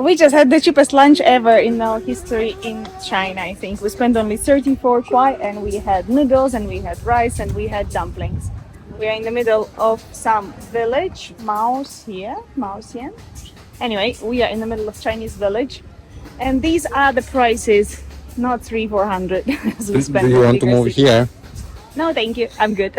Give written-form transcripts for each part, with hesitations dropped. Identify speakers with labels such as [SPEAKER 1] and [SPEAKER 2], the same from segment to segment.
[SPEAKER 1] We just had the cheapest lunch ever in our history in China, I think. We spent only 34 kwai and we had noodles and we had rice and we had dumplings. We are in the middle of some village, Maoxian. Anyway, we are in the middle of Chinese village. And these are the prices, not 300-400 as we spent.
[SPEAKER 2] Do you want to move here?
[SPEAKER 1] No, thank you. I'm good.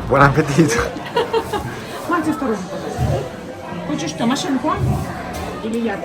[SPEAKER 2] Buon appetito!
[SPEAKER 1] Мать осторожно, пожалуйста. Хочешь что, машинку? Или я?